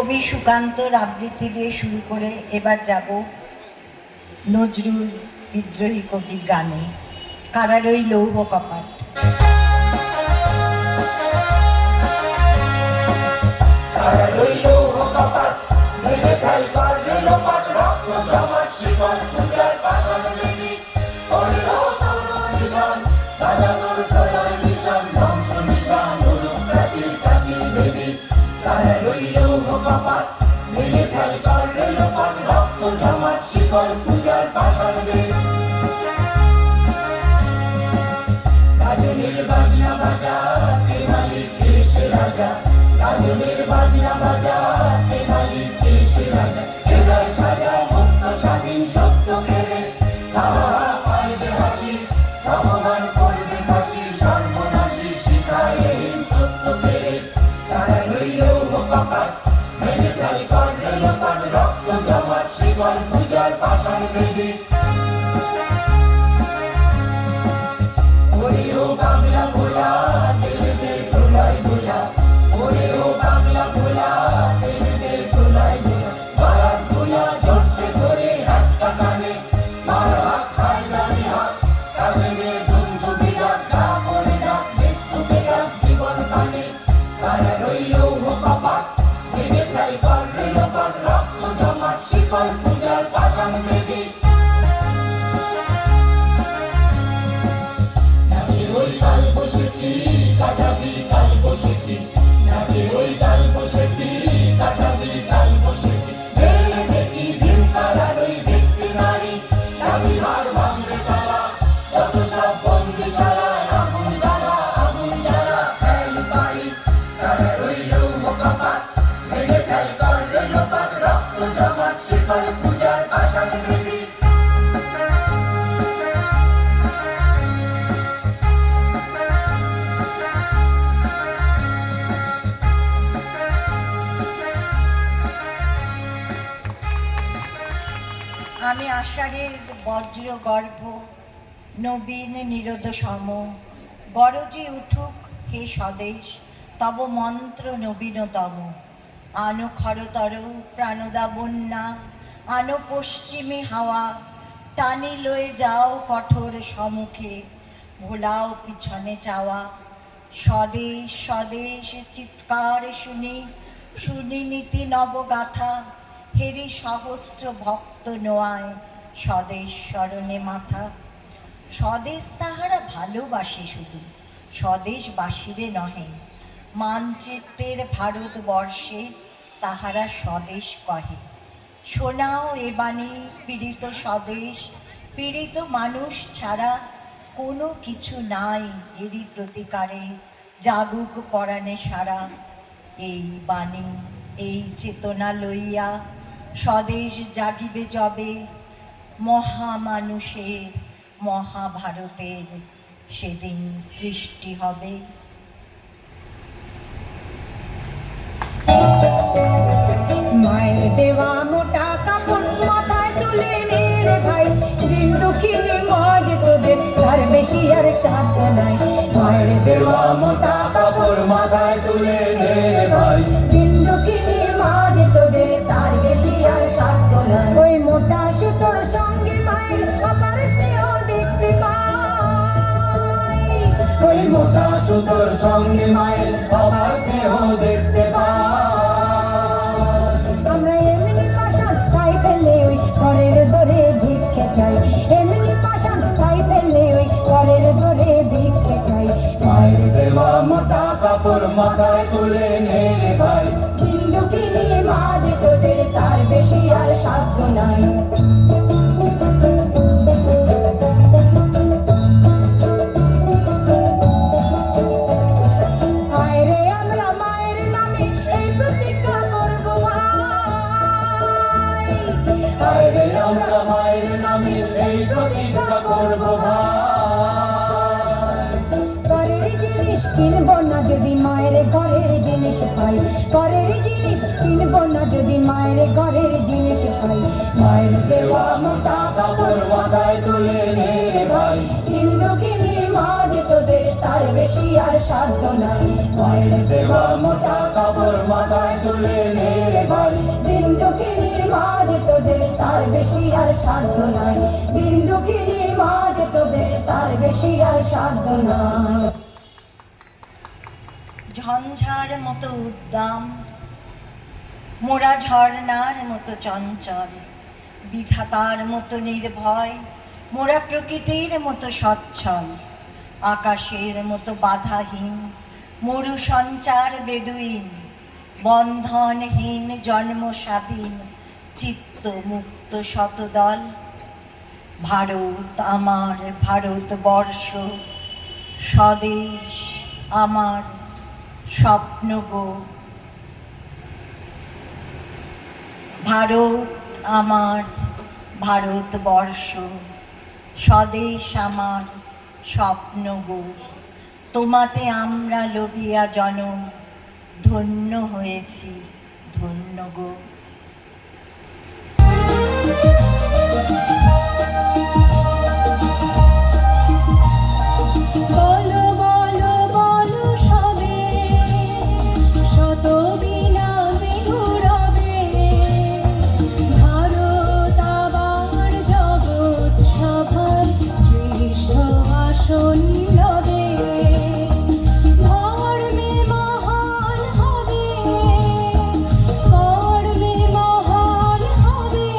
কবি সুকান্তর আবৃত্তি দিয়ে শুরু করে এবার যাব নজরুল বিদ্রোহী কবির গানে কারারই লৌহ কপাট। কারারই লৌহ কপাট ভেঙে ফেল কর রেলোপাট, রক্ত জমাট শিকল পূজার পাষাণ বেদি করল তোর নিশান, বাজানোর প্রলয় নিশান ধ্বংস নিশান অনুপ প্রাচীর প্রাচীর বেদি। কারারই লৌহ কপাট ভেঙে ফেল কর রেলোপাট, রক্ত জমাট শিকল পূজার পাষাণ বেদি। গাজনের বাজনা বাজা কে মালিক কে সে রাজা, গাজনের বাজনা বাজা কে মালিক কে সে রাজা। হৃদয় সাজা মুক্ত স্বাধীন সত্য কেড়ে হাওয়া পায় যে হাসি, ভগবান করবে ফাঁসি সর্বনাশী শিখায় এই সত্য কেড়ে। কারারই লৌহ কপাট ভেঙে ফেল কর রেলোপাট, রক্ত জমাট শিকল পূজার পাষাণ বেদি। ওরেও বাংলা ভোলা দেবে দে প্রলয় ভোলা, ওরেও বাংলা ভোলা দেবে দে প্রলয় ভোলা। বারাক ভোলা জোরসে ধরে হাসকা কানে মারা খায় দাঁড়ি হাত, কাজে ধুমধু বিরাট গা করে ডাক মৃত্যু বিরাট জীবন কানে। কারারই লৌহ কপাট ভেঙে ফেল কর রেলোপাট, রক্ত জমাট শিকল পূজার পাষাণ বেদি। নাচে ওই কাল বসেছি কাটাবি কাল বসেছি, নাচে ওই কাল বসেছি কাটাবি কাল বসেছি। মেরে দেখি ভীম কারারই ব্যক্তি নারী, দাবি হার ভাঙবে তারা যত সব বন্দিশালায় আগুন জ্বালা আগুন জ্বালা ফেল পারি। কারারই লৌহ কপাট ভেঙে ফেল কর রেলোপাট, রক্ত জমাট শিকল পূজার পাষাণ বেদি। আমি আষাঢ়ের বজ্র গর্ভ নবীন নিরোধ সম, গরজি উঠুক হে স্বদেশ তব মন্ত্র নবীনতম। আনো খরতর প্রাণদা বন্যা, আনো পশ্চিমে হাওয়া, টানি লয়ে যাও কঠোর সম্মুখে, ভোলাও পিছনে চাওয়া। স্বদেশ স্বদেশ চিৎকার শুনি শুনি নীতি নবগাথা, হেরি সহস্র ভক্ত নোয়ায় স্বদেশ স্মরণে মাথা। স্বদেশ তাহারা ভালোবাসে শুধু স্বদেশবাসীরে নহে, মানচিত্রের ভারতবর্ষে তাহারা স্বদেশ কহে। শোনাও এ বাণী পীড়িত স্বদেশ, পীড়িত মানুষ ছাড়া কোনো কিছু নাই এরই প্রতিকারে, জাগুক পরাণে সারা। এই বাণী এই চেতনা লইয়া স্বদেশ জাগিবে যবে, মহামানুষের মহাভারতের সেদিন সৃষ্টি হবে। মায়ের দেওয়া মোটা কাপড় মাথায় তুলে নে রে ভাই, দিন দুঃখিনী মাঝ তোদের তার বেশি আর সাধ্য নাই। মায়ের দেওয়া মোটা কাপড় মাথায় তুলে নে রে ভাই, দিন দুঃখিনী মাঝ তোদের তার বেশি আর সাধ্য নাই। ওই মোটা সুতোর সঙ্গে মায়ের আপার স্নেহ দেখতে পাই, ওই মোটা সুতোর সঙ্গে মায়ের আবার স্নেহ দেখতে পাই। আমরা এমনি পাষাণ তাই ফেলে ওই ঘরের দরে ভিক্ষে চাই, এমনি পাষাণ তাই ফেলে ওই ঘরের দরে ভিক্ষে চাই। মায়ের দেওয়া মোটা কাপড় মাথায় তুলে নে রে ভাই, দিন দুঃখিনী মাঝ তোদের তার বেশি আর সাধ্য নাই। আয়রে আমরা মায়ের নামে এই প্রতিজ্ঞা করব ভাই, আরে আমরা মায়ের নামে এই প্রতিজ্ঞা করব ভাই। ঘরের জিনিস কিনব না যদি মায়ের ঘরের জিনিস পাই, ঘরের জিনিস কিনব না যদি মায়ের ঘরের জিনিস পাই। মায়ের দেওয়া মোটা কাপড় মাথায় তুলে নে রে ভাই, দিন দুঃখিনী মাঝ তোদের তার বেশি আর সাধ্য নাই। মায়ের দেওয়া মোটা কাপড় মাথায় তুলে নেড়ে ভাই, দিন দুঃখিনী মা যে তোদের তার বেশি আর সাধ্য নাই। দিন দুঃখিনী মা যে তোদের তার বেশি আর সাধ্য নাই। ঝঞ্ঝার মতো উদ্দাম, মোরা ঝর্ণার মতো চঞ্চল, বিধাতার মতো নির্ভয়, মোরা প্রকৃতির মতো সচ্ছল, আকাশের মতো বাধাহীন, মরু সঞ্চার বেদুইন, বন্ধনহীন জন্ম স্বাধীন, চিত্ত মুক্ত শতদল। ভারত আমার ভারতবর্ষ, স্বদেশ আমার স্বপ্ন গো। ভারত আমার ভারতবর্ষ, স্বদেশ আমার স্বপ্ন গো। তোমাতে আমরা লভিয়া জনম, ধন্য হয়েছি ধন্য গো। বলো বলো বলো সবে, শত বিনা বেঘুরবে, ভারত আবার জগৎ সভার শ্রেষ্ঠ আসন লবে। ধর্মে মহান হবে, কর্মে মহান হবে,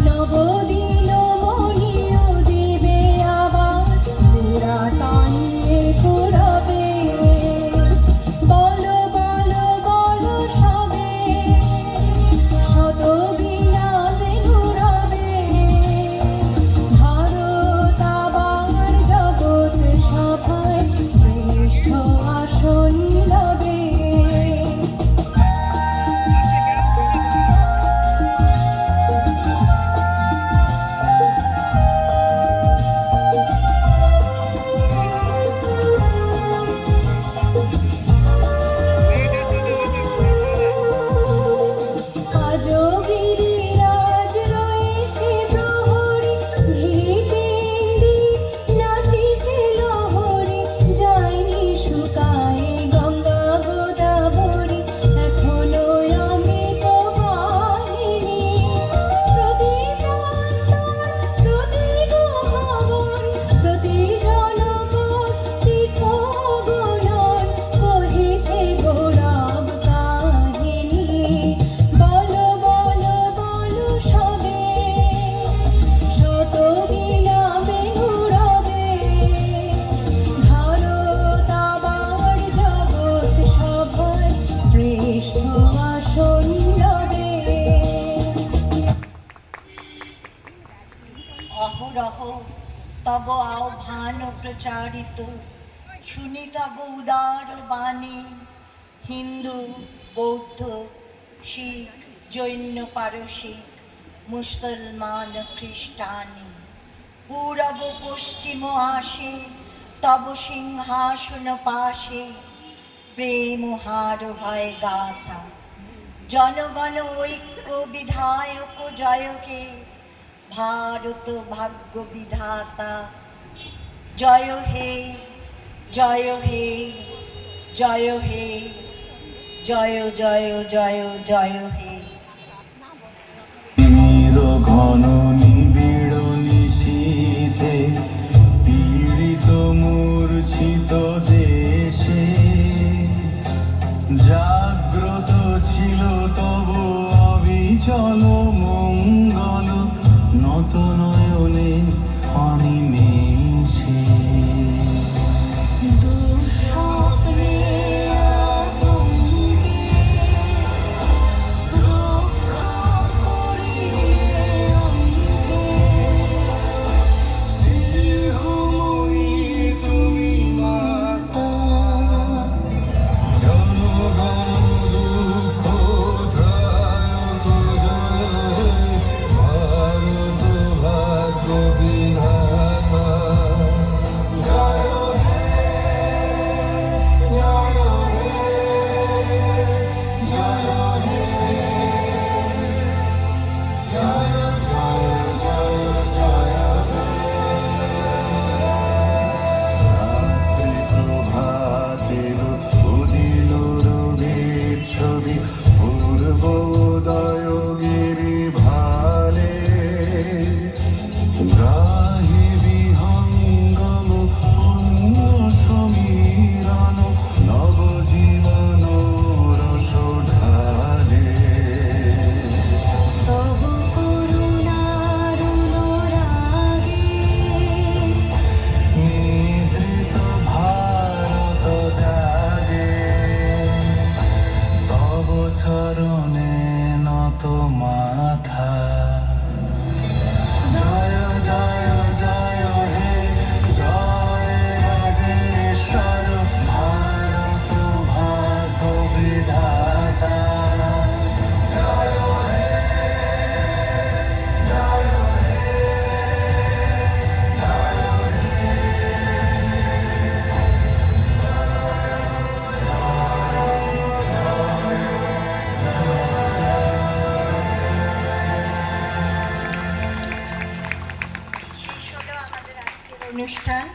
নবদিন মণিও দিবে আবার পুরাতনে পুরবে। বলো বলো বলো সবে, শত বিনা বেঘুরবে, ভারত আবার জগৎ সভায় শ্রেষ্ঠ আসন লবে। আজও গিরিরাজ রয়েছে প্রহরী, ভিটেন্দি নাচিছে লহরী, যায়নি শুকায়ে গঙ্গা গোদাবরী, এখনো অমৃত বাহিনী। প্রতি প্রান্তর, প্রতি ভবন, প্রতি জনপদ তীর্থগণন কহিছে গৌরব কাহিনী। বলো বলো বলো সবে, শত বিনা বেঘুরবে, ভারত আবার জগৎ সভায় শ্রেষ্ঠ আসন লবে। অহরহ তব আহ্বান প্রচারিত, শুনি তব উদার বাণী। হিন্দু, বৌদ্ধ, শিখ, জৈন, পারসিক, মুসলমান, খ্রিস্টানি, পূরব পশ্চিম আসে তব সিংহাসন পাশে। প্রেম হার হয় গাথা, জনগণ ঐক্য বিধায়ক জয়কে, ভারত ভাগ্য বিধাতা। জয় হে জয় হে জয় হে, জয় জয় জয় জয় হে। ঘন নিবিড় নিশীথে পীড়িত মূর্ছিত দেশে, জাগ্রত ছিল তব অবিচল মঙ্গল, নত নয়নে অনিমেষে। দুঃস্বপ্নে আতঙ্কে রক্ষা করিলে অন্তে, স্নেহময়ী তুমি মাতা, জনগণ দুঃখ ত্রায়ক জয় সর্বোদয়গিরি ভালে গাহি বিহঙ্গম পুণ্য সমীরণ নবজীবন রস ঢালে তবু করুণার অনুরাগে নিদ্রিত ভারত জাগে তব চরণে নত মাথা জয় জয় জয় হে জয় রাজেশ্বর ভারত ভাগ্য বিধাতা জয় হে জয় হে জয় শেষ হলো আমাদের আজকের অনুষ্ঠান।